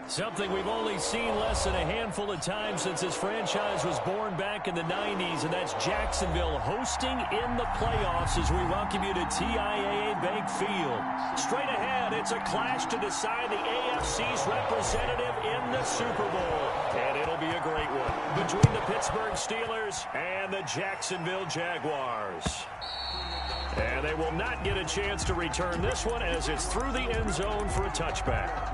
Something we've only seen less than a handful of times since this franchise was born back in the 90s, and that's Jacksonville hosting in the playoffs as we welcome you to TIAA Bank Field. Straight ahead, it's a clash to decide the AFC's representative in the Super Bowl. And it'll be a great one between the Pittsburgh Steelers and the Jacksonville Jaguars. And they will not get a chance to return this one as it's through the end zone for a touchback.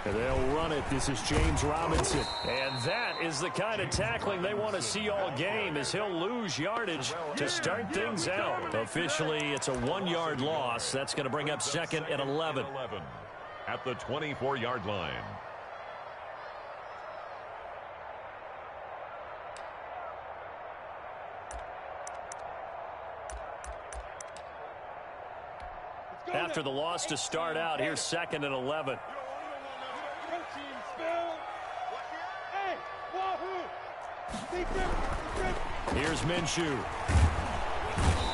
They'll run it. This is James Robinson. And that is the kind of tackling they want to see all game, as he'll lose yardage to start things out. Officially, it's a 1-yard loss. That's going to bring up 2nd and 11. At the 24-yard line. After the loss to start out, here's 2nd and 11. Here's Minshew.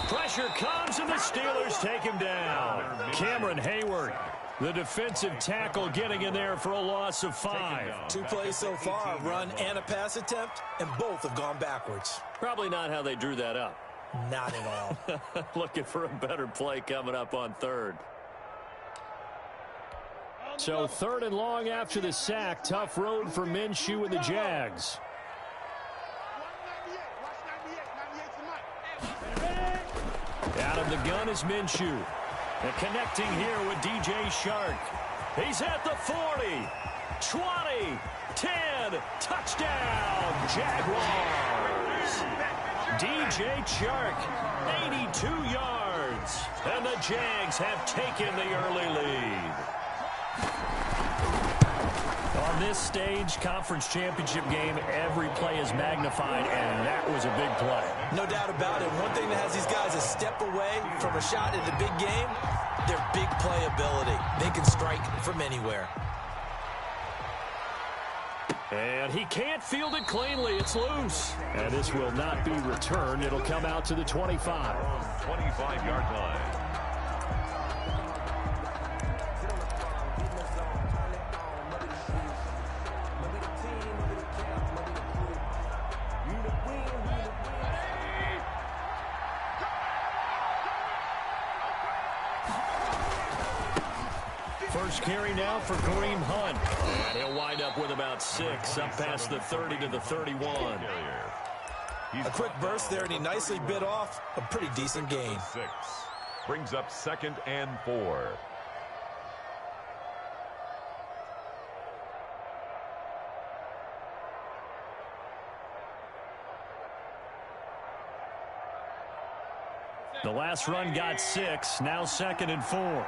Pressure comes, and the Steelers take him down. Cameron Hayward, the defensive tackle, getting in there for a loss of 5. 2 plays so far, a run and a pass attempt, and both have gone backwards. Probably not how they drew that up. Not at all. Looking for a better play coming up on 3rd. So 3rd and long after the sack. Tough road for Minshew and the Jags. Out of the gun is Minshew. And connecting here with DJ Shark. He's at the 40, 20, 10, touchdown, Jaguars. DJ Shark, 82 yards. And the Jags have taken the early lead. On this stage, conference championship game, every play is magnified, and that was a big play. No doubt about it. One thing that has these guys a step away from a shot in the big game, their big play ability. They can strike from anywhere. And he can't field it cleanly. It's loose. And this will not be returned. It'll come out to the 25. 25-yard line. First carry now for Kareem Hunt. And he'll wind up with about 6, up past the 30 to the 31. A quick burst there, and he nicely bit off a pretty decent gain. 6. Brings up 2nd and 4. The last run got 6, now 2nd and 4.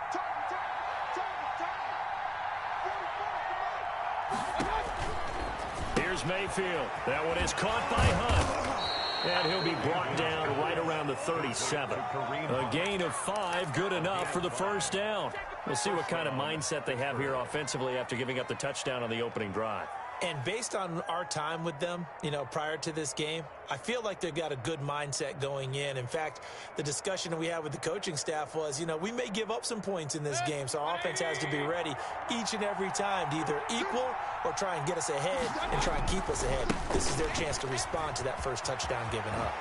Here's Mayfield. That one is caught by Hunt. And he'll be brought down right around the 37. A gain of 5, good enough for the first down. We'll see what kind of mindset they have here offensively after giving up the touchdown on the opening drive. And based on our time with them, prior to this game, I feel like they've got a good mindset going in. In fact, the discussion that we had with the coaching staff was, we may give up some points in this game, so our offense has to be ready each and every time to either equal or try and get us ahead and try and keep us ahead. This is their chance to respond to that first touchdown given up.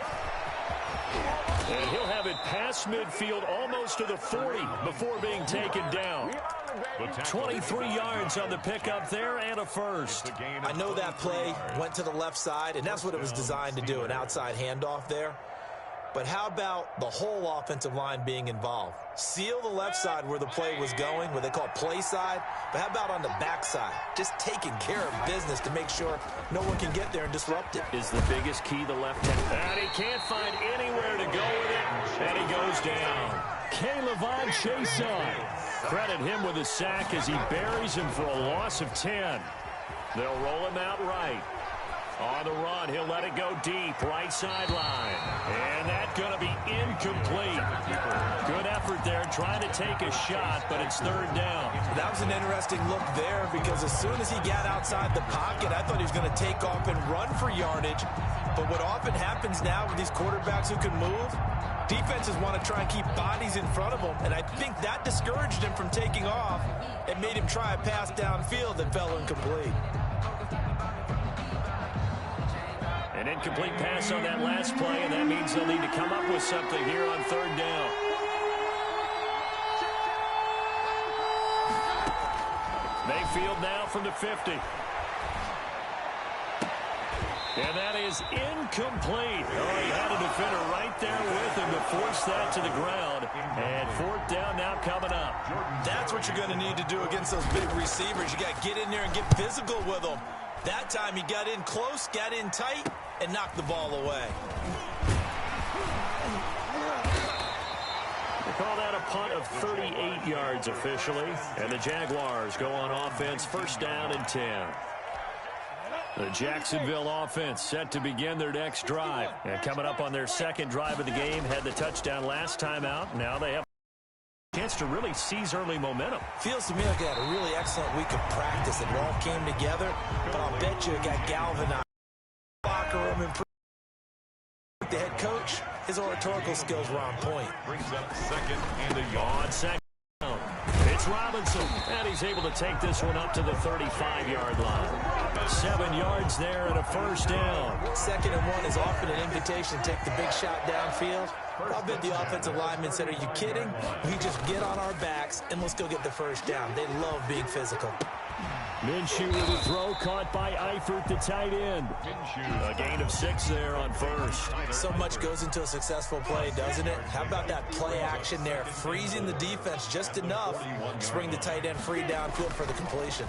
And he'll have it past midfield almost to the 40 before being taken down. 23 yards on the pickup there and a first. I know that play went to the left side, and that's what it was designed to do, an outside handoff there. But how about the whole offensive line being involved? Seal the left side where the play was going, what they call play side. But how about on the back side? Just taking care of business to make sure no one can get there and disrupt it. Is the biggest key the left hand. And he can't find anywhere to go with it. And he goes down. K'Lavon Chaisson. Credit him with a sack as he buries him for a loss of 10. They'll roll him out right. On the run, he'll let it go deep, right sideline. And that's going to be incomplete. Good effort there, trying to take a shot, but it's third down. That was an interesting look there because as soon as he got outside the pocket, I thought he was going to take off and run for yardage. But what often happens now with these quarterbacks who can move, defenses want to try and keep bodies in front of them, and I think that discouraged him from taking off and made him try a pass downfield that fell incomplete. An incomplete pass on that last play, and that means they'll need to come up with something here on third down. Mayfield now from the 50. And that is incomplete. Oh, he had a defender right there with him to force that to the ground. And fourth down now coming up. That's what you're going to need to do against those big receivers. You got to get in there and get physical with them. That time he got in close, got in tight, and knocked the ball away. They call that a punt of 38 yards officially. And the Jaguars go on offense, first down and 10. The Jacksonville offense set to begin their next drive. And coming up on their second drive of the game, had the touchdown last time out. Now they have a chance to really seize early momentum. Feels to me like they had a really excellent week of practice. It all came together, but I'll bet you it got galvanized. Locker room improved. The head coach, his oratorical skills were on point. Brings up second and a yard. Second down. It's Robinson, and he's able to take this one up to the 35-yard line. 7 yards there and a first down. 2nd and 1 is often an invitation to take the big shot downfield. I'll bet the offensive lineman said, are you kidding? We just get on our backs and let's go get the first down. They love being physical. Minshew with a throw caught by Eifert, the tight end. A gain of 6 there on first. So much goes into a successful play, doesn't it? How about that play action there? Freezing the defense just enough to bring the tight end free downfield for the completion.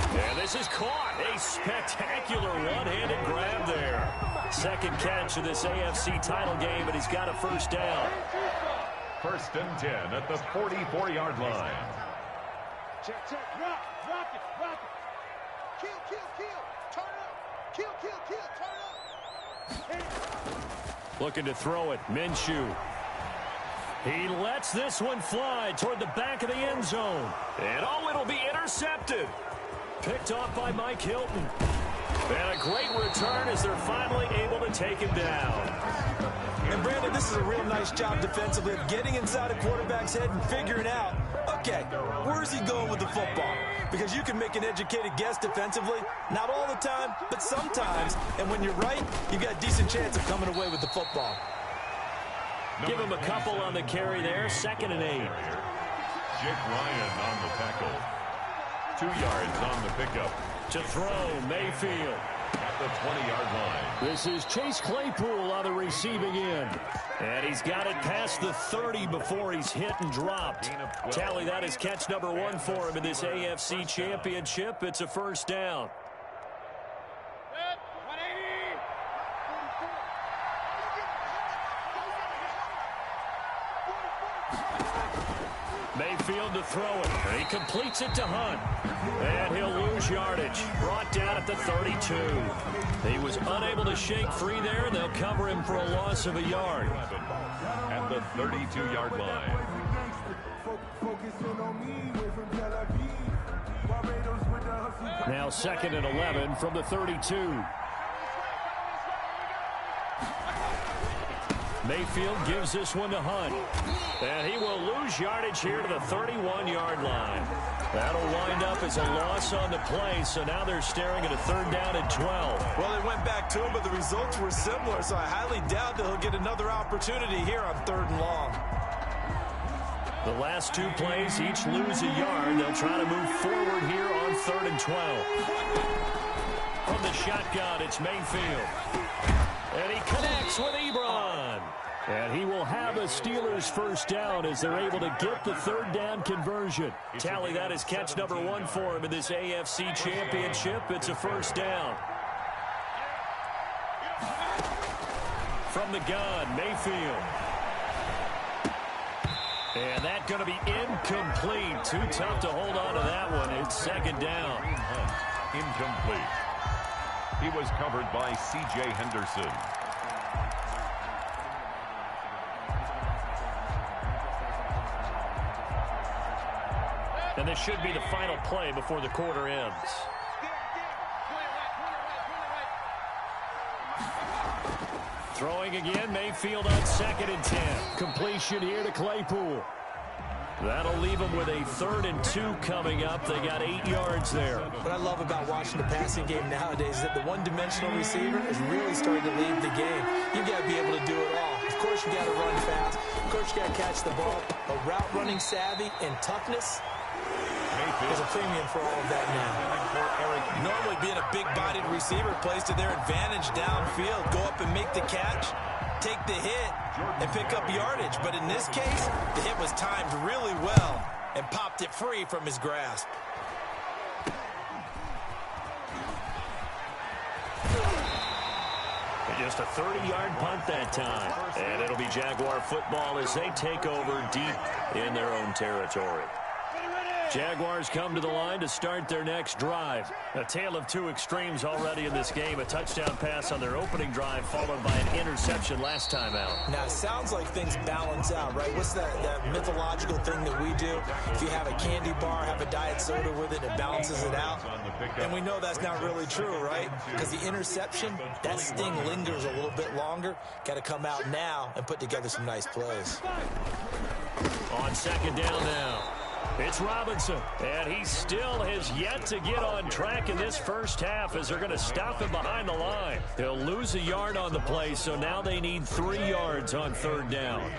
And this is caught. A spectacular one-handed grab there. Second catch of this AFC title game, and he's got a first down. First and 10 at the 44-yard line. Check, check, rock it. Kill, turn up. Kill, turn up. Looking to throw it, Minshew. He lets this one fly toward the back of the end zone. And oh, it'll be intercepted. Picked off by Mike Hilton. And a great return as they're finally able to take him down. And Brandon, this is a real nice job defensively of getting inside a quarterback's head and figuring out, okay, where's he going with the football? Because you can make an educated guess defensively, not all the time, but sometimes. And when you're right, you've got a decent chance of coming away with the football. Give him a couple on the carry there, 2nd and 8. Jake Ryan on the tackle. 2 yards on the pickup. To throw, Mayfield. At the 20-yard line. This is Chase Claypool on the receiving end. And he's got it past the 30 before he's hit and dropped. Tally, that is catch number 1 for him in this AFC championship. It's a first down. Mayfield to throw it. He completes it to Hunt. And he'll lose yardage. Brought down at the 32. He was unable to shake free there, and they'll cover him for a loss of a yard. At the 32-yard line. Now 2nd and 11 from the 32. Mayfield gives this one to Hunt. And he will lose yardage here to the 31-yard line. That'll wind up as a loss on the play, so now they're staring at a 3rd down and 12. Well, they went back to him, but the results were similar, so I highly doubt that he'll get another opportunity here on 3rd and long. The last 2 plays each lose a yard. They'll try to move forward here on 3rd and 12. From the shotgun, it's Mayfield. And he connects with Ebron. And he will have a Steelers first down as they're able to get the 3rd down conversion. Tally, that is catch number 1 for him in this AFC championship. It's a first down. From the gun, Mayfield. And that's going to be incomplete. Too tough to hold on to that one. It's 2nd down. Incomplete. He was covered by C.J. Henderson. And this should be the final play before the quarter ends. Throwing again, Mayfield on 2nd and 10. Completion here to Claypool. That'll leave them with a 3rd and 2 coming up. They got 8 yards there. What I love about watching the passing game nowadays is that the one-dimensional receiver is really starting to lead the game. You've got to be able to do it all. Of course, you got to run fast. Of course, you got to catch the ball. But route running savvy and toughness, there's a premium for all of that now. Normally being a big-bodied receiver plays to their advantage downfield. Go up and make the catch, take the hit, and pick up yardage. But in this case, the hit was timed really well and popped it free from his grasp. Just a 30-yard punt that time. And it'll be Jaguar football as they take over deep in their own territory. Jaguars come to the line to start their next drive. A tale of two extremes already in this game. A touchdown pass on their opening drive followed by an interception last time out. Now, it sounds like things balance out, right? What's that mythological thing that we do? If you have a candy bar, have a diet soda with it, it balances it out. And we know that's not really true, right? Because the interception, that sting lingers a little bit longer. Got to come out now and put together some nice plays. On 2nd down now. It's Robinson, and he still has yet to get on track in this first half as they're going to stop him behind the line. They'll lose a yard on the play, so now they need 3 yards on 3rd down.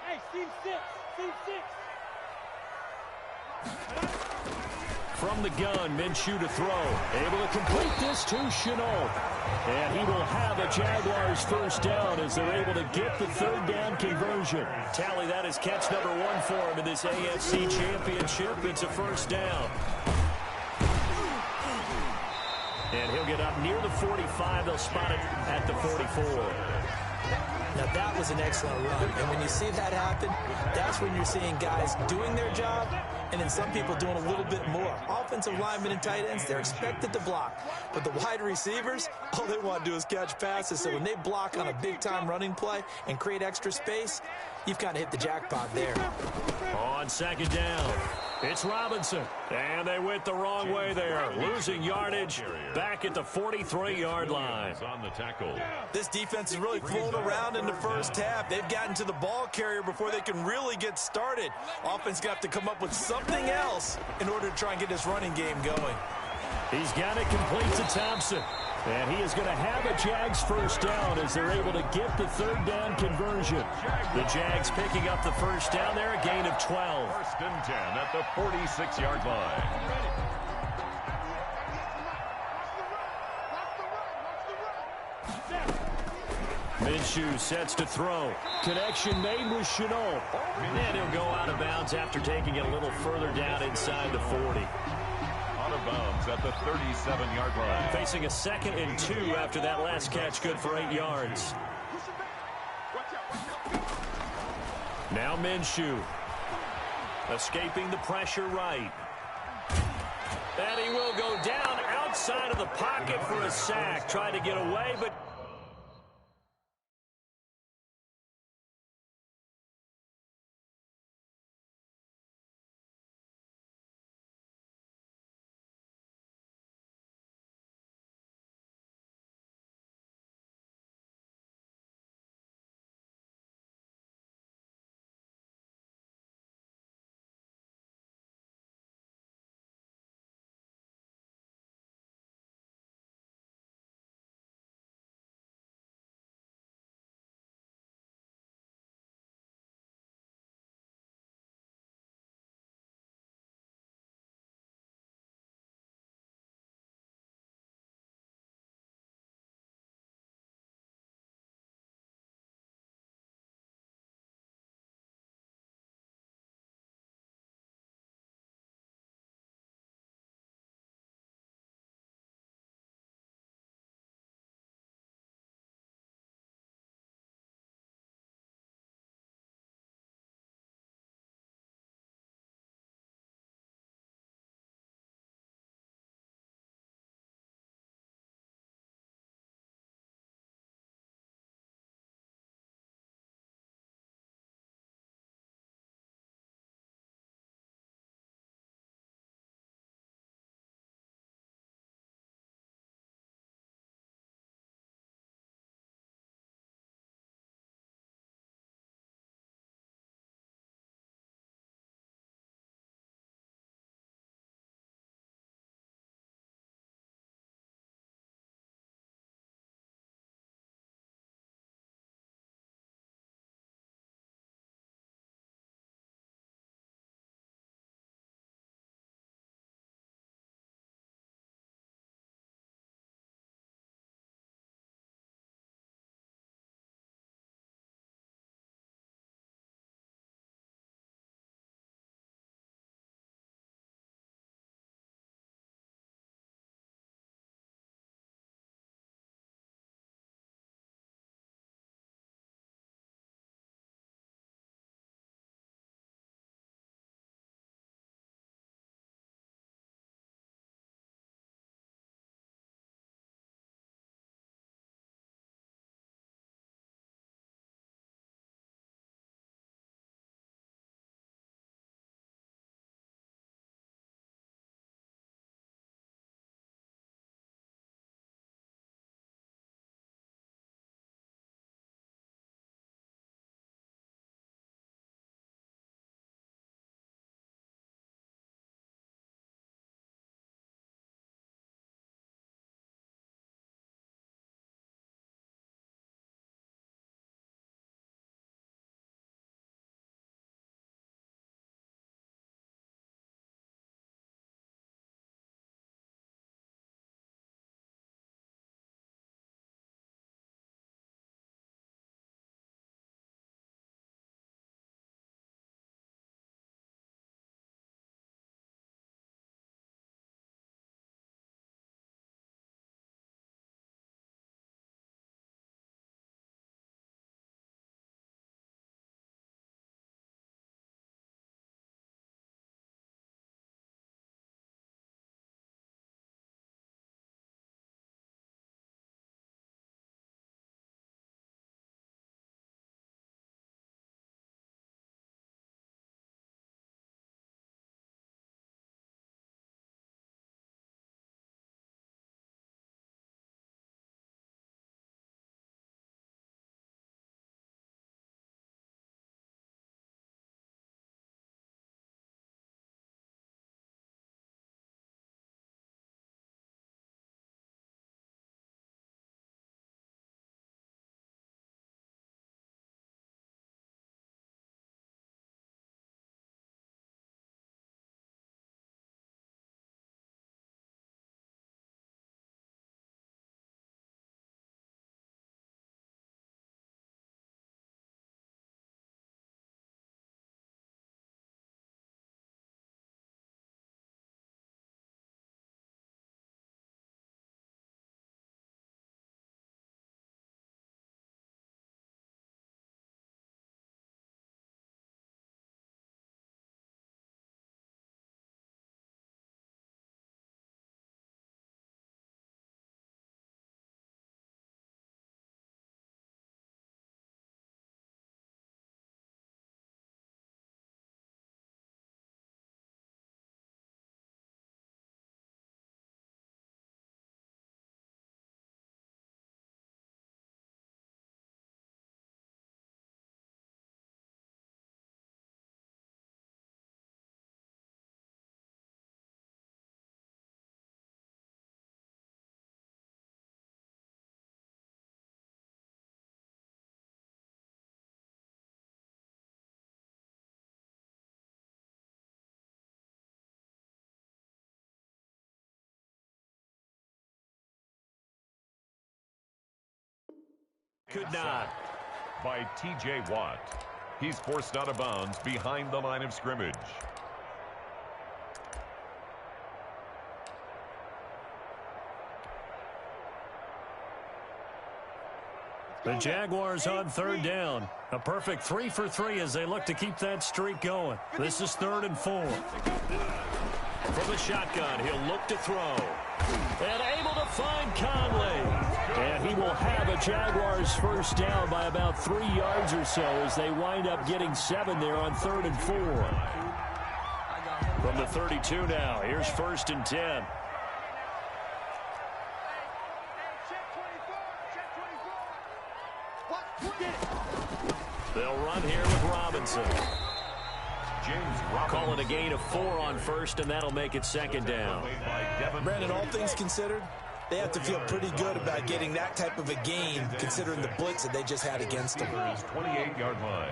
Hey, Steve 6. From the gun, Minshew to throw. Able to complete this to Shenault. And he will have a Jaguars first down as they're able to get the 3rd down conversion. Tally, that is catch number 1 for him in this AFC Championship. It's a first down. And he'll get up near the 45. They'll spot it at the 44. Now, that was an excellent run. And when you see that happen, that's when you're seeing guys doing their job and then some people doing a little bit more. Offensive linemen and tight ends, they're expected to block. But the wide receivers, all they want to do is catch passes. So when they block on a big-time running play and create extra space, you've kind of hit the jackpot there. On 2nd down, it's Robinson. And they went the wrong way there. Losing yardage back at the 43-yard line. On the tackle. This defense is really flown around in the first half. They've gotten to the ball carrier before they can really get started. Offense got to come up with something else in order to try and get this running game going. He's got it complete to Thompson. And he is going to have a Jags first down as they're able to get the 3rd down conversion. The Jags picking up the first down there, a gain of 12. 1st and 10 at the 46-yard line. Minshew sets to throw. Connection made with Shenault. And he'll go out of bounds after taking it a little further down inside the 40. Out of bounds at the 37-yard line. Facing a 2nd and 2 after that last catch, good for 8 yards. Now Minshew. Escaping the pressure right. And he will go down outside of the pocket for a sack. Trying to get away, but Could not. By T.J. Watt. He's forced out of bounds behind the line of scrimmage. The Jaguars on third down. A perfect 3 for 3 as they look to keep that streak going. This is 3rd and 4. From the shotgun, he'll look to throw. And able to find Conley. And he will have a Jaguars first down by about 3 yards or so as they wind up getting 7 there on 3rd and 4. From the 32 now, here's 1st and 10. They'll run here with Robinson. Calling a gain of 4 on 1st, and that'll make it 2nd down. Brandon, all things considered, they have to feel pretty good about getting that type of a gain, considering the blitz that they just had against them. 28-yard line.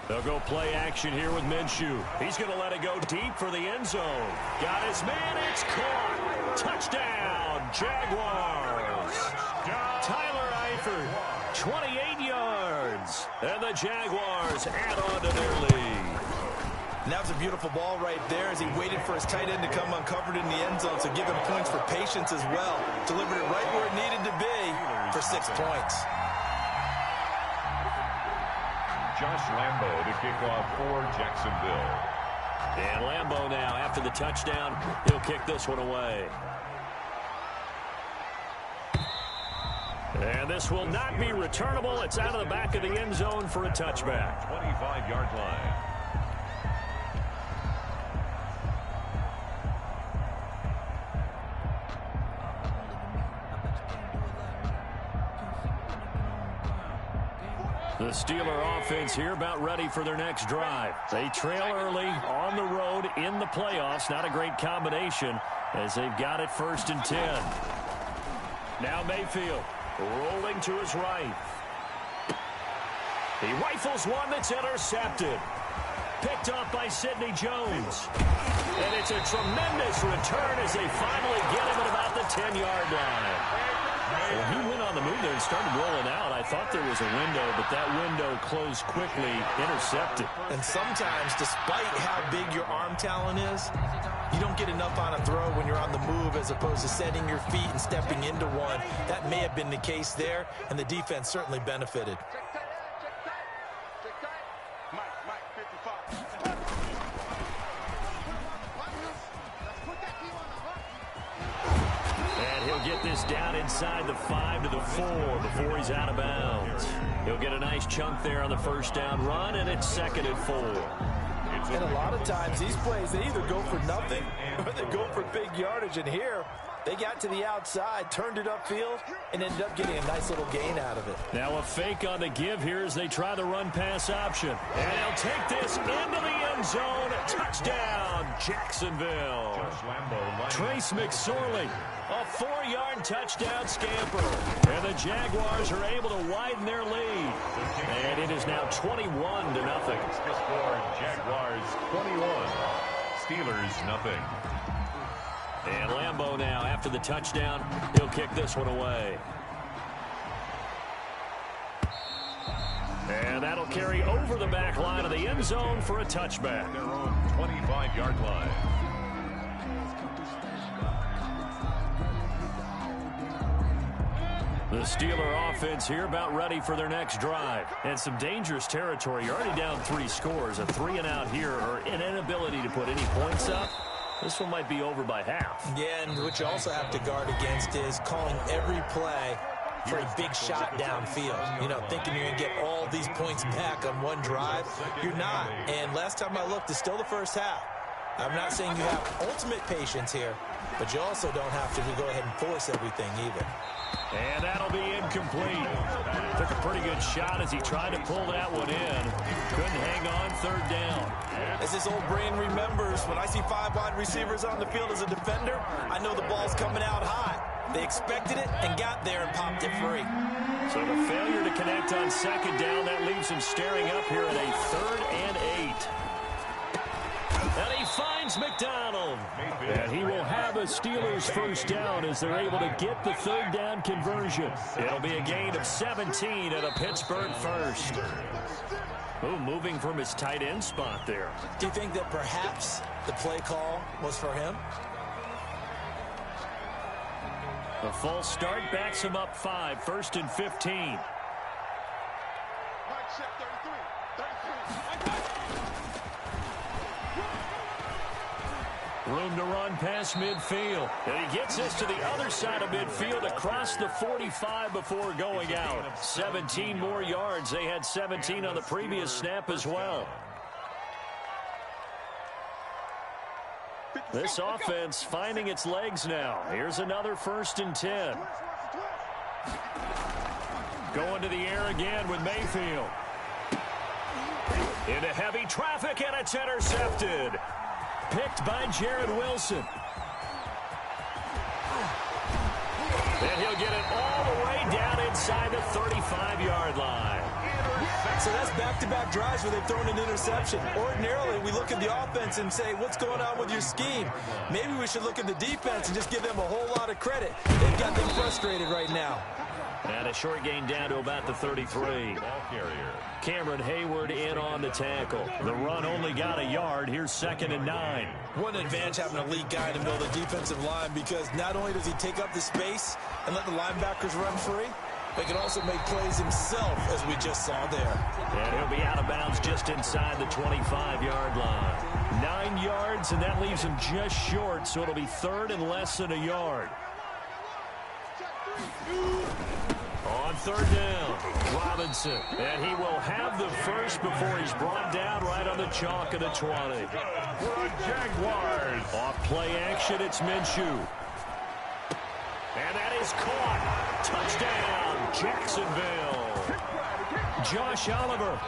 They'll go play action here with Minshew. He's going to let it go deep for the end zone. Got his man. It's caught. Touchdown, Jaguars. Tyler Eifert, 28 yards. And the Jaguars add on to their lead. And that was a beautiful ball right there as he waited for his tight end to come uncovered in the end zone. So give him points for patience as well. Delivered it right where it needed to be for 6 points. Josh Lambo to kick off for Jacksonville. And Lambo now, after the touchdown, he'll kick this one away. And this will not be returnable. It's out of the back of the end zone for a touchback. 25-yard line. The Steeler offense here about ready for their next drive. They trail early on the road in the playoffs. Not a great combination as they've got it 1st and 10. Now Mayfield rolling to his right. He rifles one that's intercepted. Picked off by Sidney Jones. And it's a tremendous return as they finally get him at about the 10-yard line. When he went on the move there and started rolling out, I thought there was a window, but that window closed quickly, intercepted. And sometimes, despite how big your arm talent is, you don't get enough on a throw when you're on the move as opposed to setting your feet and stepping into one. That may have been the case there, and the defense certainly benefited. Get this down inside the 5 to the 4 before he's out of bounds. He'll get a nice chunk there on the first down run, and it's 2nd and 4. And a lot of times these plays, they either go for nothing or they go for big yardage. And here, they got to the outside, turned it upfield, and ended up getting a nice little gain out of it. Now a fake on the give here as they try the run-pass option. And they'll take this into the end zone. Touchdown, Jacksonville. Trace McSorley, a 4-yard touchdown scamper. And the Jaguars are able to widen their lead. And it is now 21-0. Jaguars 21. Steelers nothing. And Lambo now, after the touchdown, he'll kick this one away. And that'll carry over the back line of the end zone for a touchback. Their own 25-yard line. The Steeler offense here about ready for their next drive. And some dangerous territory. You're already down 3 scores. A 3-and-out here or an inability to put any points up. This one might be over by half. Yeah, and what you also have to guard against is calling every play for a big shot downfield. You know, thinking you're going to get all these points back on one drive. You're not. And last time I looked, it's still the first half. I'm not saying you have ultimate patience here, but you also don't have to go ahead and force everything either. And that'll be incomplete. Took a pretty good shot as he tried to pull that one in. Couldn't hang on 3rd down. As this old brain remembers, when I see 5 wide receivers on the field as a defender, I know the ball's coming out hot. They expected it and got there and popped it free. So the failure to connect on 2nd down, that leaves him staring up here at a 3rd and 8. And he finds McDonald. And he will have a Steelers first down as they're able to get the third down conversion. It'll be a gain of 17 and a Pittsburgh first. Oh, moving from his tight end spot there. Do you think that perhaps the play call was for him? The false start backs him up 5, 1st and 15. Room to run past midfield. And he gets this to the other side of midfield across the 45 before going out. 17 more yards. They had 17 on the previous snap as well. This offense finding its legs now. Here's another 1st and 10. Going to the air again with Mayfield. Into heavy traffic, and it's intercepted. Picked by Jared Wilson. And he'll get it all the way down inside the 35-yard line. So that's back-to-back drives where they've thrown an interception. Ordinarily, we look at the offense and say, what's going on with your scheme? Maybe we should look at the defense and just give them a whole lot of credit. They've got them frustrated right now. And a short gain down to about the 33. Ball carrier. Cameron Hayward in on the tackle. The run only got a yard. Here's 2nd and 9. What an advantage having a elite guy in the middle of the defensive line, because not only does he take up the space and let the linebackers run free, but he can also make plays himself, as we just saw there. And he'll be out of bounds just inside the 25-yard line. 9 yards, and that leaves him just short, so it'll be 3rd and less than a yard. On 3rd down, Robinson. And he will have the first before he's brought down right on the chalk of the 20. For the Jaguars. Off play action, it's Minshew. And that is caught. Touchdown, Jacksonville. Josh Oliver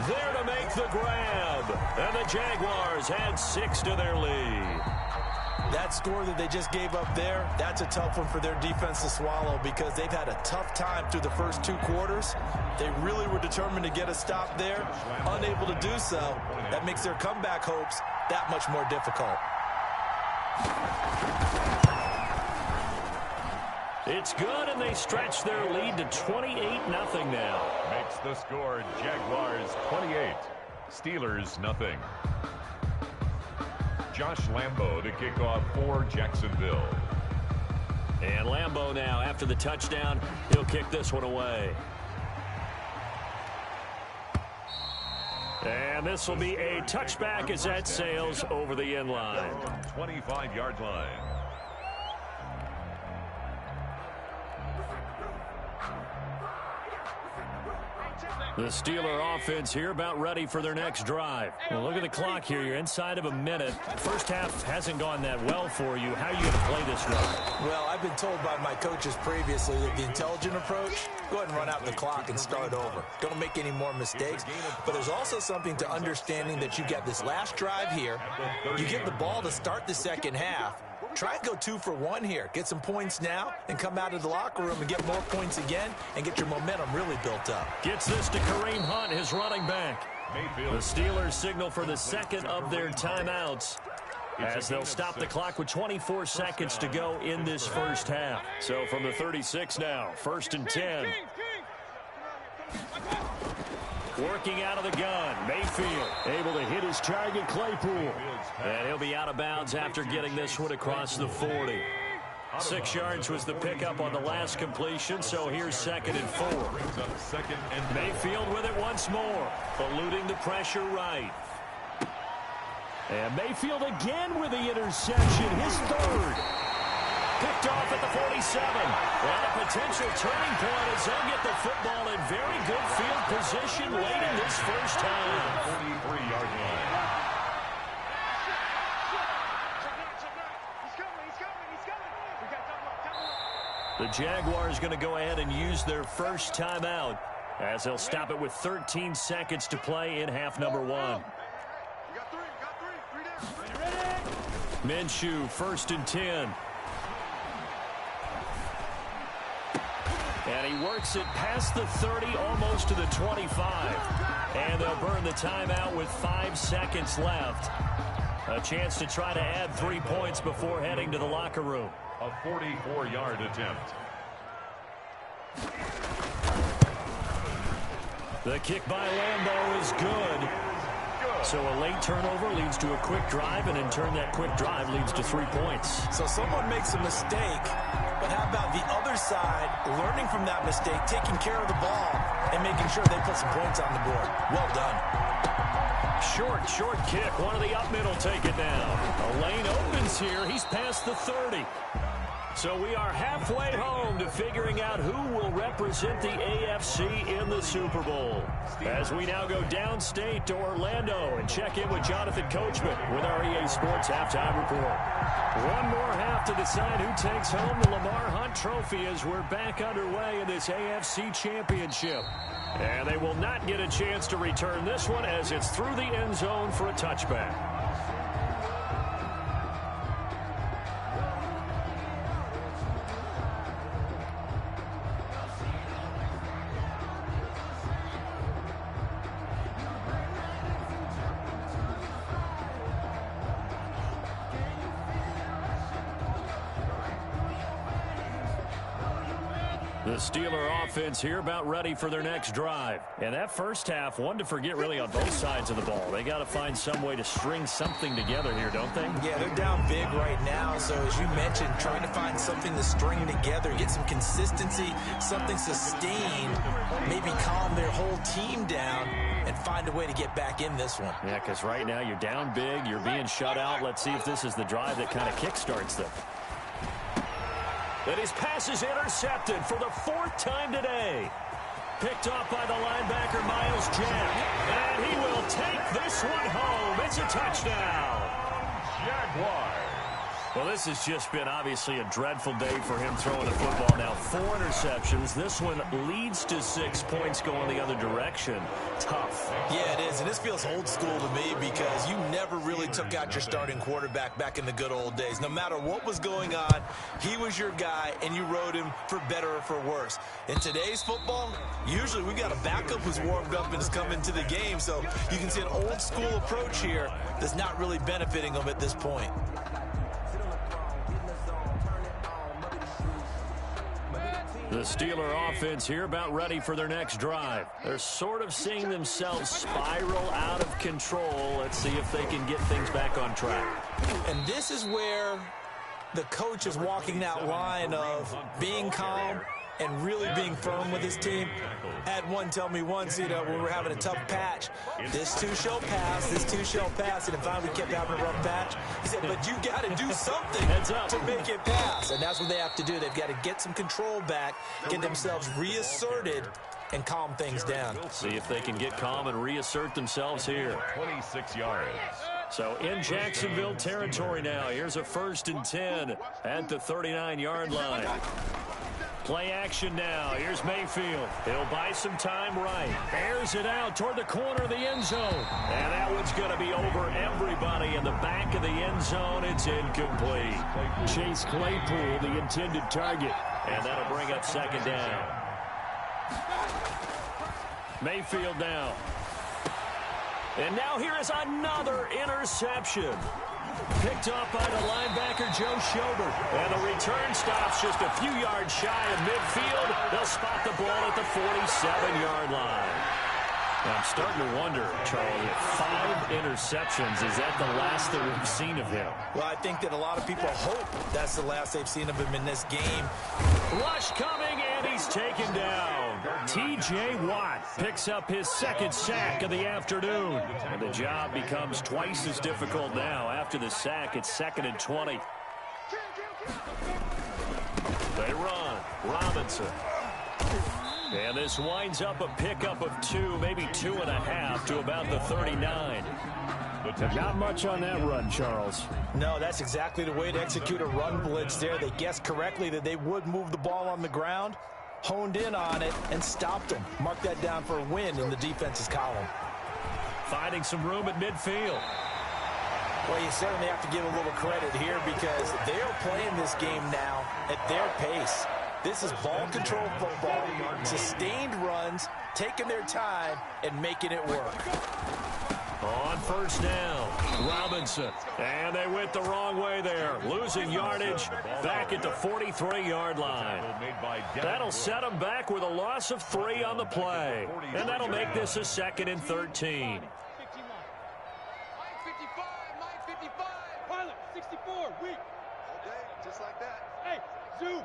there to make the grab. And the Jaguars add 6 to their lead. That score that they just gave up there, that's a tough one for their defense to swallow, because they've had a tough time through the first 2 quarters. They really were determined to get a stop there, unable to do so. That makes their comeback hopes that much more difficult. It's good, and they stretch their lead to 28-0 now. Makes the score Jaguars 28, Steelers nothing. Josh Lambo to kick off for Jacksonville. And Lambo now, after the touchdown, he'll kick this one away. And this will be a touchback as that sails over the end line. 25-yard line. The Steeler offense here about ready for their next drive. Well, look at the clock here. You're inside of a minute. First half hasn't gone that well for you. How are you going to play this drive? Well, I've been told by my coaches previously that the intelligent approach, go ahead and run out the clock and start over. Don't make any more mistakes. But there's also something to understanding that you get this last drive here. You get the ball to start the second half. Try and go 2 for 1 here. Get some points now and come out of the locker room and get more points again and get your momentum really built up. Gets this to Kareem Hunt, his running back. Mayfield. The Steelers signal for the second of their timeouts as they'll stop the clock with 24 seconds to go in this first half. So from the 36 now, 1st and 10. Working out of the gun, Mayfield able to hit his target, Claypool. And he'll be out of bounds after getting this one across the 40. 6 yards was the pickup on the last completion, so here's 2nd and 4. Mayfield with it once more, eluding the pressure right. And Mayfield again with the interception, his 3rd. Picked off at the 47. And a potential turning point as they'll get the football in very good field position late in this first half. 43-yard line. The Jaguars going to go ahead and use their first timeout as they'll stop it with 13 seconds to play in half number 1. Minshew, 1st and 10. And he works it past the 30, almost to the 25. And they'll burn the timeout with 5 seconds left. A chance to try to add 3 points before heading to the locker room. A 44-yard attempt. The kick by Lambeau is good. So a late turnover leads to a quick drive, and in turn that quick drive leads to 3 points. So someone makes a mistake, but how about the other side learning from that mistake, taking care of the ball, and making sure they put some points on the board? Well done. Short kick. One of the up middle take it down. A lane opens here. He's past the 30. So we are halfway home to figuring out who will represent the AFC in the Super Bowl. As we now go downstate to Orlando and check in with Jonathan Coachman with our EA Sports Halftime Report. One more half to decide who takes home the Lamar Hunt Trophy as we're back underway in this AFC Championship. And they will not get a chance to return this one as it's through the end zone for a touchback. The Steeler offense here about ready for their next drive. And that first half, one to forget really on both sides of the ball. They got to find some way to string something together here, don't they? Yeah, they're down big right now. So as you mentioned, trying to find something to string together, get some consistency, something sustained, maybe calm their whole team down and find a way to get back in this one. Yeah, because right now you're down big, you're being shut out. Let's see if this is the drive that kind of kickstarts them. And his pass is intercepted for the 4th time today. Picked off by the linebacker, Miles Jack. And he will take this one home. It's a touchdown. Jaguars. Well, this has just been obviously a dreadful day for him throwing the football. Now 4 interceptions. This one leads to 6 points going the other direction. Tough. Yeah, it is. And this feels old school to me because you never really took out your starting quarterback back in the good old days. No matter what was going on, he was your guy, and you rode him for better or for worse. In today's football, usually we got a backup who's warmed up and is coming to the game. So you can see an old school approach here that's not really benefiting them at this point. The Steeler offense here about ready for their next drive. They're sort of seeing themselves spiral out of control. Let's see if they can get things back on track. And this is where the coach is walking that line of being calm and really being firm with his team. Had one tell me once, when we were having a tough patch, this too shall pass, this too shall pass. And if we kept having a rough patch, he said, but you got to do something to make it pass. And that's what they have to do. They've got to get some control back, get themselves reasserted, and calm things down. See if they can get calm and reassert themselves here. 26 yards. So in Jacksonville territory now. Here's a 1st and 10 at the 39-yard line. Play action now. Here's Mayfield. He'll buy some time right. Airs it out toward the corner of the end zone. And that one's going to be over everybody in the back of the end zone. It's incomplete. Chase Claypool, the intended target. And that'll bring up 2nd down. Mayfield now. And now here is another interception. Picked off by the linebacker, Joe Schobert. And the return stops just a few yards shy of midfield. They'll spot the ball at the 47-yard line. Now, I'm starting to wonder, Charles, if 5 interceptions, is that the last that we've seen of him? Well, I think that a lot of people hope that's the last they've seen of him in this game. Rush coming, and he's taken down. T.J. Watt picks up his 2nd sack of the afternoon. And the job becomes twice as difficult now. After the sack, it's 2nd and 20. They run. Robinson. And this winds up a pickup of 2, maybe 2.5 to about the 39. Not much on that run, Charles. No, that's exactly the way to execute a run blitz there. They guessed correctly that they would move the ball on the ground, honed in on it, and stopped them. Mark that down for a win in the defense's column. Finding some room at midfield. Well, you certainly have to give a little credit here because they are playing this game now at their pace. This is ball control football, sustained runs, taking their time, and making it work. On first down, Robinson. And they went the wrong way there. Losing yardage back at the 43-yard line. That'll set them back with a loss of 3 on the play. And that'll make this a 2nd and 13. 64, weak. Okay, just like that. Hey, zoom.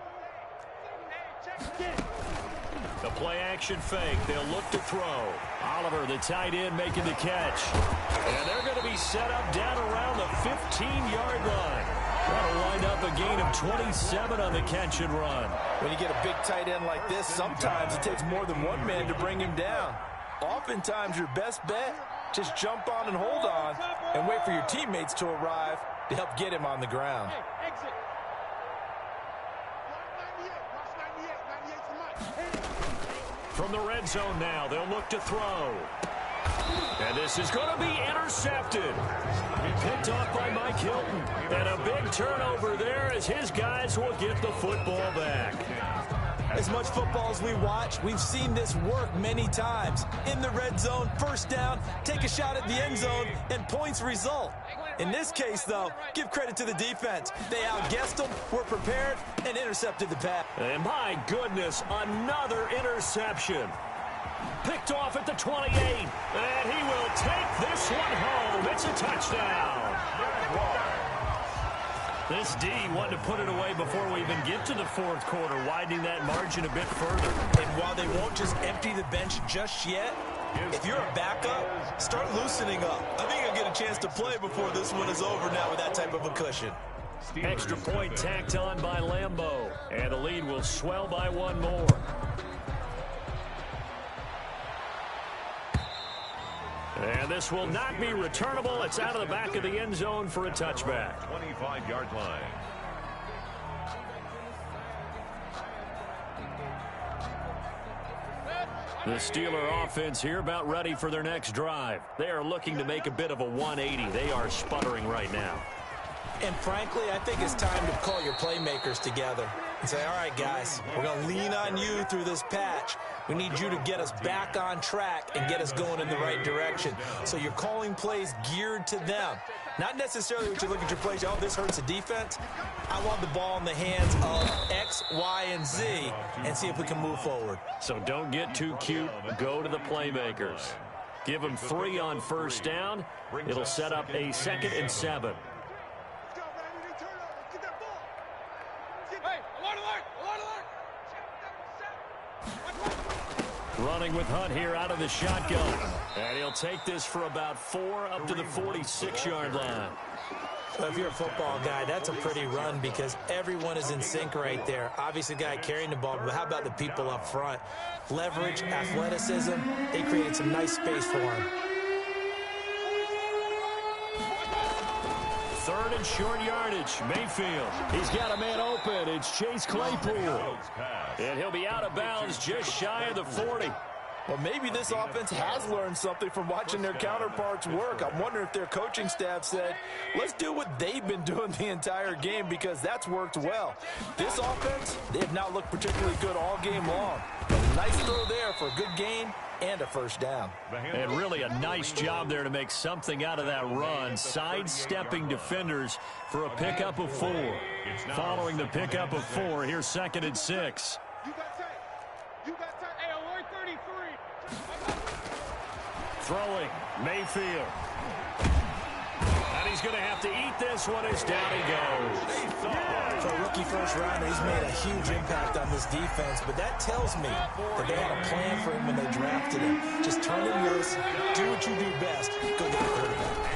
The play action fake. They'll look to throw. Oliver, the tight end, making the catch. And they're going to be set up down around the 15-yard line. That'll wind up a gain of 27 on the catch and run. When you get a big tight end like this, sometimes it takes more than one man to bring him down. Oftentimes, your best bet, just jump on and hold on and wait for your teammates to arrive to help get him on the ground. Hey, exit. From the red zone now, they'll look to throw. And this is going to be intercepted. Picked off by Mike Hilton. And a big turnover there as his guys will get the football back. As much football as we watch, we've seen this work many times. In the red zone, first down, take a shot at the end zone, and points result. In this case, though, give credit to the defense. They outguessed them, were prepared, and intercepted the pass. And my goodness, another interception. Picked off at the 28, and he will take this one home. It's a touchdown. This D wanted to put it away before we even get to the 4th quarter, widening that margin a bit further. And while they won't just empty the bench just yet, if you're a backup, start loosening up. I think you'll get a chance to play before this one is over now with that type of a cushion. Extra point tacked on by Lambeau, and the lead will swell by 1 more. And this will not be returnable. It's out of the back of the end zone for a touchback. 25-yard line. The Steeler offense here about ready for their next drive. They are looking to make a bit of a 180. They are sputtering right now. And frankly, I think it's time to call your playmakers together and say, all right, guys, we're going to lean on you through this patch. We need you to get us back on track and get us going in the right direction. So you're calling plays geared to them. Not necessarily what you look at your plays, oh, this hurts the defense. I want the ball in the hands of X, Y, and Z and see if we can move forward. So don't get too cute. Go to the playmakers. Give them 3 on first down. It'll set up a 2nd and 7. Running with Hunt here out of the shotgun. And he'll take this for about 4 up to the 46-yard line. So if you're a football guy, that's a pretty run because everyone is in sync right there. Obviously, the guy carrying the ball, but how about the people up front? Leverage, athleticism, they created some nice space for him. 3rd and short yardage. Mayfield. He's got a man open. It's Chase Claypool. And he'll be out of bounds just shy of the 40. Well, maybe this offense has learned something from watching their counterparts work. I'm wondering if their coaching staff said, let's do what they've been doing the entire game because that's worked well. This offense, they have not looked particularly good all game long. But a nice throw there for a good gain and a first down. And really a nice job there to make something out of that run, sidestepping defenders for a pickup of 4. Following the pickup of 4, here's 2nd and 6. Throwing, Mayfield. And he's going to have to eat this one as down he goes. For a rookie first rounder, he's made a huge impact on this defense, but that tells me that they had a plan for him when they drafted him. Just turn him loose, do what you do best, go get the quarterback.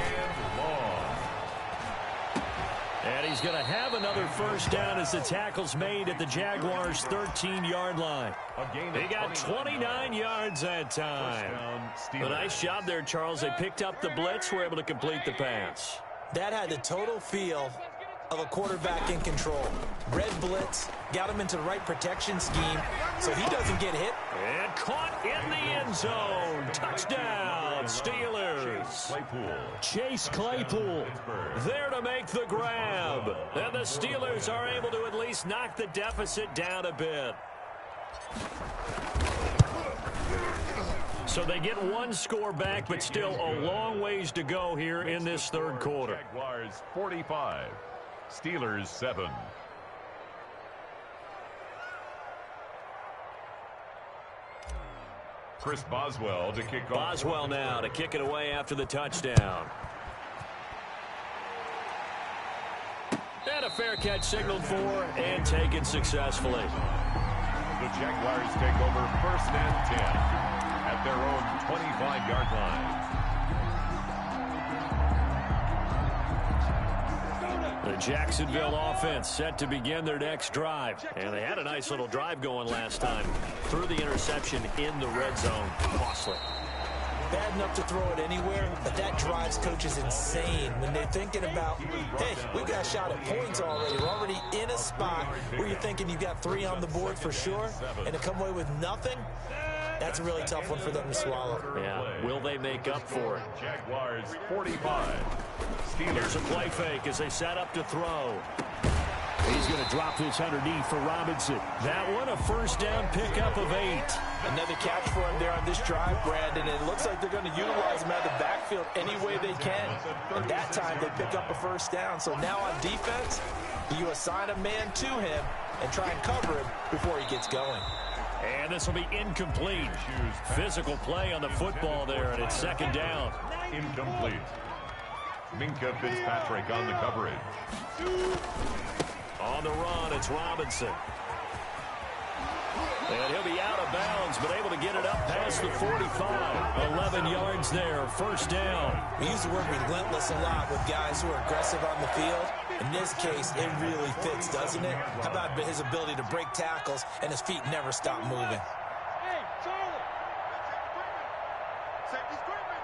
And he's going to have another first down as the tackle's made at the Jaguars' 13-yard line. They got 29 yards that time. A nice job there, Charles. They picked up the blitz, were able to complete the pass. That had the total feel of a quarterback in control. Red blitz, got him into the right protection scheme so he doesn't get hit. And caught in the end zone. Touchdown, Steelers. Chase Claypool there to make the grab. And the Steelers are able to at least knock the deficit down a bit. So they get one score back, but still a long ways to go here in this third quarter. Jaguars 45, Steelers 7. Chris Boswell to kick off. Boswell now to kick it away after the touchdown. And a fair catch signaled for and taken successfully. The Jaguars take over 1st and 10 at their own 25-yard line. The Jacksonville offense set to begin their next drive. And they had a nice little drive going last time. Threw the interception in the red zone. Costly. Bad enough to throw it anywhere, but that drives coaches insane when they're thinking about, hey, we've got a shot at points already. We're already in a spot where you're thinking you've got 3 on the board for sure, and to come away with nothing, that's a really tough one for them to swallow. Yeah, will they make up for it? Jaguars 45. Here's a play fake as they set up to throw. He's going to drop this underneath for Robinson. That one, a first down pickup of 8. Another catch for him there on this drive, Brandon. And it looks like they're going to utilize him out of the backfield any way they can. And that time, they pick up a first down. So now on defense, you assign a man to him and try and cover him before he gets going. And this will be incomplete. Physical play on the football there, and it's 2nd down. Incomplete. Minka Fitzpatrick on the coverage. On the run, it's Robinson. And he'll be out of bounds, but able to get it up past the 45. 11 yards there, 1st down. We use the word relentless a lot with guys who are aggressive on the field. In this case, it really fits, doesn't it? How about his ability to break tackles and his feet never stop moving? Hey, Charlie! Safety's equipment.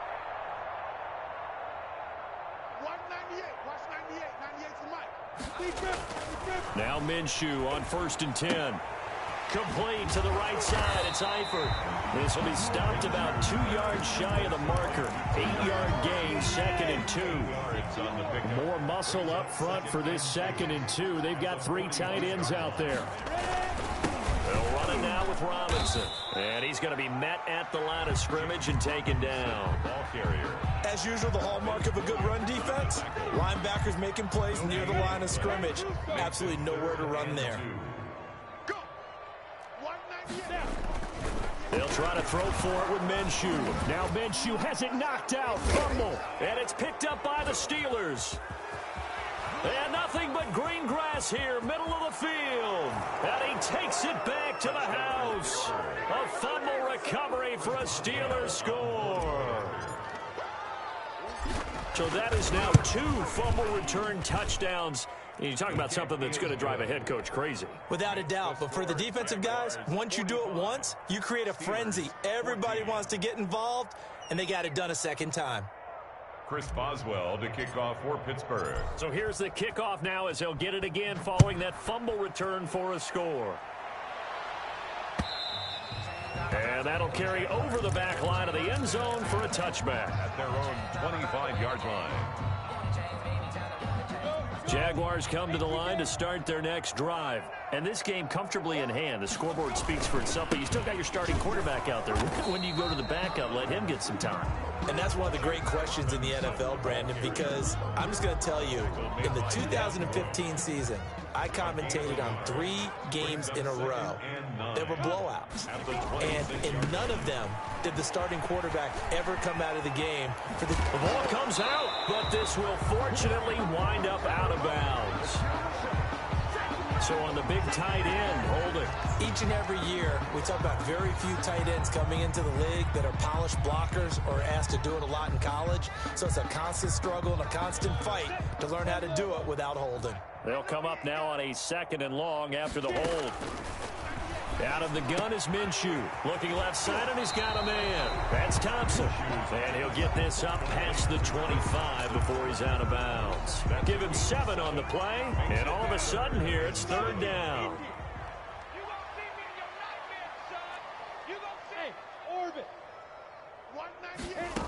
198. Watch 98. 98's the mic. Now Minshew on 1st and 10. Complete to the right side. It's Eifert. This will be stopped about 2 yards shy of the marker. 8-yard gain, 2nd and 2. More muscle up front for this 2nd and 2. They've got 3 tight ends out there. They'll run it now with Robinson. And he's going to be met at the line of scrimmage and taken down. Ball carrier. As usual, the hallmark of a good run defense, linebackers making plays near the line of scrimmage. Absolutely nowhere to run there. Go. 198. They'll try to throw for it with Minshew. Now Minshew has it knocked out. Fumble. And it's picked up by the Steelers. And nothing but green grass here, middle of the field. And he takes it back to the house. A fumble recovery for a Steelers score. So that is now 2 fumble return touchdowns. And you talk about something that's going to drive a head coach crazy. Without a doubt, but for the defensive guys, once you do it once, you create a frenzy. Everybody wants to get involved, and they got it done a 2nd time. Chris Boswell to kick off for Pittsburgh. So here's the kickoff now as they'll get it again following that fumble return for a score. And that'll carry over the back line of the end zone for a touchback. At their own 25-yard line. Jaguars come to the line to start their next drive. And this game comfortably in hand. The scoreboard speaks for itself, but you still got your starting quarterback out there. When do you go to the backup, let him get some time? And that's one of the great questions in the NFL, Brandon, because I'm just going to tell you, in the 2015 season, I commentated on 3 games in a row. There were blowouts. And in none of them did the starting quarterback ever come out of the game. The ball comes out, but this will fortunately wind up out of bounds. So on the big tight end, hold it. Each and every year, we talk about very few tight ends coming into the league that are polished blockers or asked to do it a lot in college. So it's a constant struggle and a constant fight to learn how to do it without holding. They'll come up now on a 2nd and long after the hold. Out of the gun is Minshew. Looking left side, and he's got a man. That's Thompson. And he'll get this up past the 25 before he's out of bounds. Give him 7 on the play, and all of a sudden here, it's 3rd down. Orbit. 198.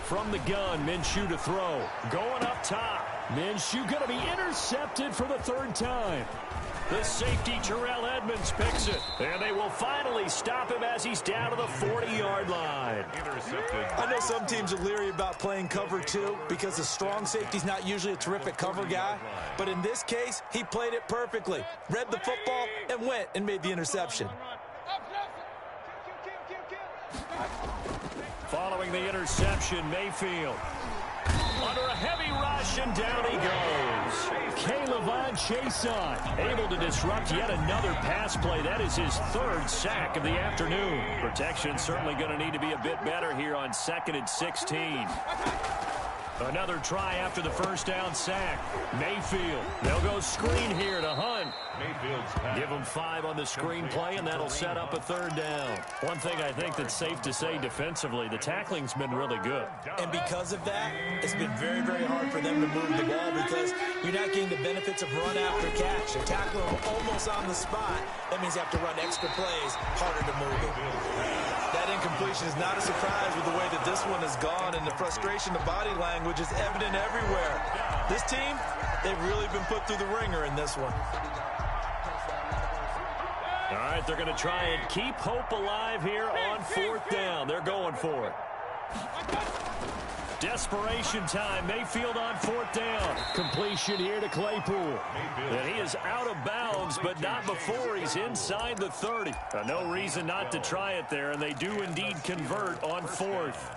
From the gun, Minshew to throw. Going up top. Minshew going to be intercepted for the 3rd time. The safety, Terrell Edmonds, picks it. And they will finally stop him as he's down to the 40-yard line. Intercepted. I know some teams are leery about playing cover 2 because the strong safety's not usually a terrific cover guy. But in this case, he played it perfectly. Read the football and went and made the interception. Following the interception, Mayfield under a heavy rush, and down he goes. Caleb on Chason, able to disrupt yet another pass play. That is his 3rd sack of the afternoon. Protection certainly going to need to be a bit better here on 2nd and 16. Another try after the first down sack. Mayfield, they'll go screen here to Hunt. Mayfield's pass. Give him 5 on the screen play, and that'll set up a 3rd down. One thing I think that's safe to say defensively, the tackling's been really good. And because of that, it's been very, very hard for them to move the ball because you're not getting the benefits of run after catch. They're tackling them almost on the spot. That means you have to run extra plays, harder to move it. That incompletion is not a surprise with the way that this one has gone, and the frustration, the body language is evident everywhere. This team, they've really been put through the ringer in this one. All right, they're going to try and keep hope alive here on 4th down. They're going for it. Desperation time. Mayfield on 4th down. Completion here to Claypool. And he is out of bounds, but not before he's inside the 30. No reason not to try it there, and they do indeed convert on 4th.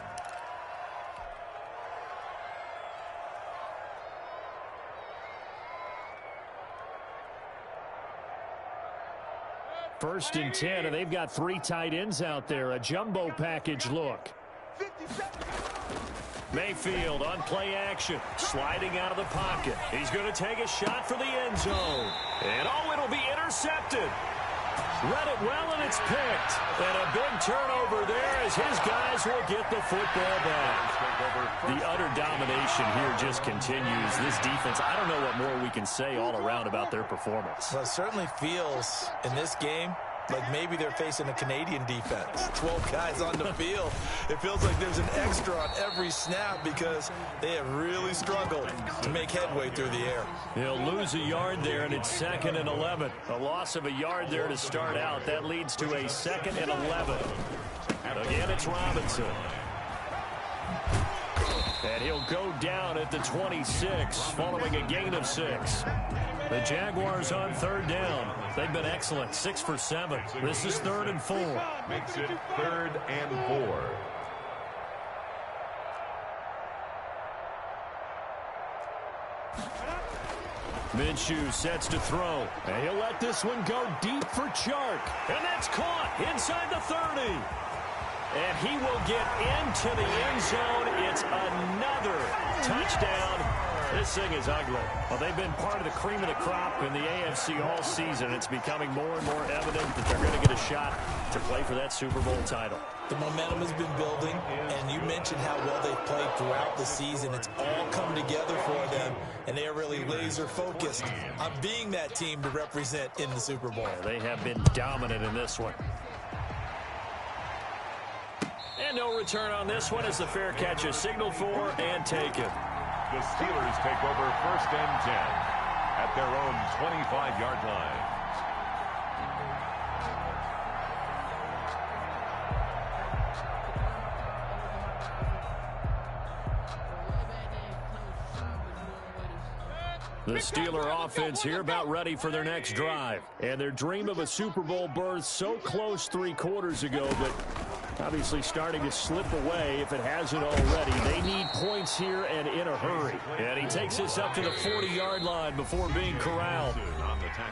First and 10, and they've got 3 tight ends out there. A jumbo package look. Mayfield on play action, sliding out of the pocket. He's going to take a shot for the end zone. And oh, it'll be intercepted. Read it well, and it's picked. And a big turnover there as his guys will get the football back. The utter domination here just continues. This defense, I don't know what more we can say all around about their performance. Well, it certainly feels in this game like maybe they're facing a Canadian defense. 12 guys on the field. It feels like there's an extra on every snap because they have really struggled to make headway through the air. He'll lose a yard there, and it's 2nd and 11. A loss of a yard there to start out. That leads to a 2nd and 11. Again, it's Robinson. And he'll go down at the 26 following a gain of 6. The Jaguars on 3rd down. They've been excellent, 6 for 7. This is 3rd and 4. Makes it 3rd and 4. Minshew sets to throw. And he'll let this one go deep for Chark. And that's caught inside the 30. And he will get into the end zone. It's another touchdown. This thing is ugly. Well, they've been part of the cream of the crop in the AFC all season. It's becoming more and more evident that they're going to get a shot to play for that Super Bowl title. The momentum has been building, and you mentioned how well they've played throughout the season. It's all come together for them, and they are really laser-focused on being that team to represent in the Super Bowl. They have been dominant in this one. And no return on this one as the fair catch is signaled for and taken. The Steelers take over 1st and 10 at their own 25-yard line. The Steeler offense here about ready for their next drive. And their dream of a Super Bowl berth so close 3 quarters ago, but obviously starting to slip away if it hasn't already. They need points here and in a hurry. And he takes this up to the 40-yard line before being corralled.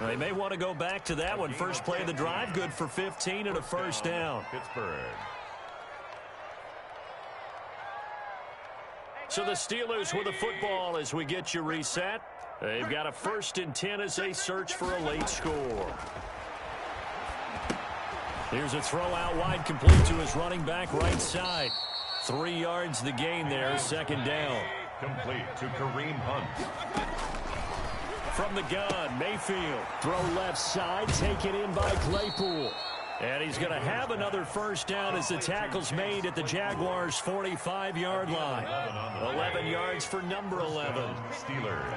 They may want to go back to that one. First play of the drive, good for 15 and a 1st down. Pittsburgh. So the Steelers with the football as we get you reset. They've got a 1st and 10 as they search for a late score. Here's a throw out wide, complete to his running back right side. 3 yards the gain there, 2nd down. Complete to Kareem Hunt. From the gun, Mayfield. Throw left side, taken in by Claypool. And he's going to have another 1st down as the tackle's made at the Jaguars' 45-yard line. 11 yards for number 11. Steelers.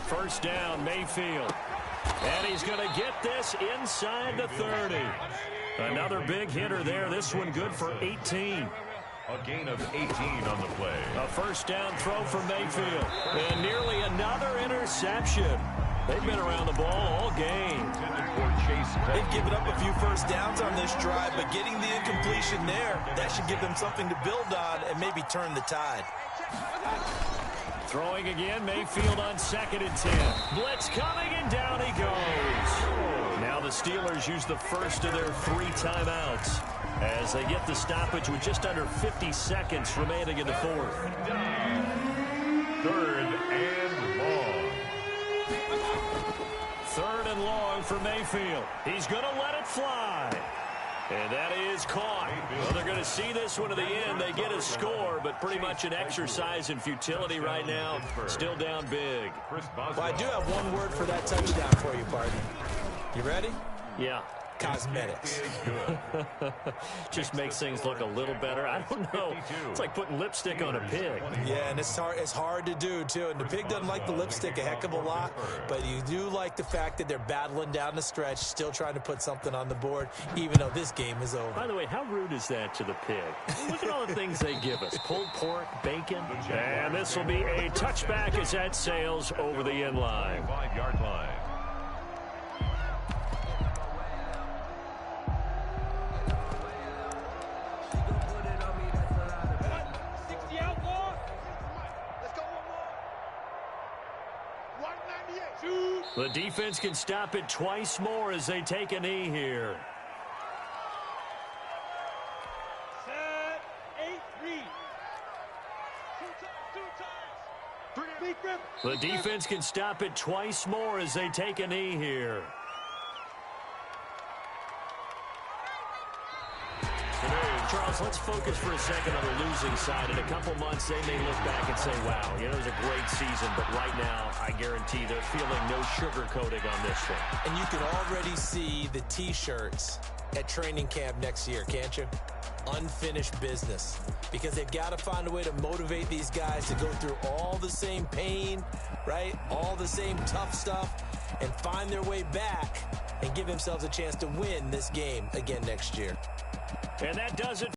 First down, Mayfield. And he's going to get this inside the 30. Another big hitter there. This one good for 18. A gain of 18 on the play. A first down throw for Mayfield. And nearly another interception. They've been around the ball all game. They've given up a few first downs on this drive, but getting the incompletion there, that should give them something to build on and maybe turn the tide. Throwing again, Mayfield on 2nd and 10. Blitz coming, and down he goes. Now the Steelers use the first of their 3 timeouts as they get the stoppage with just under 50 seconds remaining in the 4th. 3rd and long. 3rd and long for Mayfield. He's going to let it fly. And that is caught. Well, they're going to see this one to the end. They get a score, but pretty much an exercise in futility right now. Still down big. Well, I do have one word for that touchdown for you, partner. You ready? Yeah. Cosmetics. Just makes things look a little better. I don't know. It's like putting lipstick on a pig. Yeah, and it's hard to do, too. And the pig doesn't like the lipstick a heck of a lot, but you do like the fact that they're battling down the stretch, still trying to put something on the board, even though this game is over. By the way, how rude is that to the pig? Look at all the things they give us. Pulled pork, bacon. And this will be a touchback as that sails over the end line. 5-yard line. The defense can stop it twice more as they take a knee here. Set, 8-3. The defense can stop it twice more as they take a knee here. Charles, let's focus for a second on the losing side. In a couple months, they may look back and say, wow, it was a great season. But right now, I guarantee they're feeling no sugarcoating on this one. And you can already see the T-shirts at training camp next year, can't you? Unfinished business. Because they've got to find a way to motivate these guys to go through all the same pain, right? All the same tough stuff, and find their way back and give themselves a chance to win this game again next year. And that does it.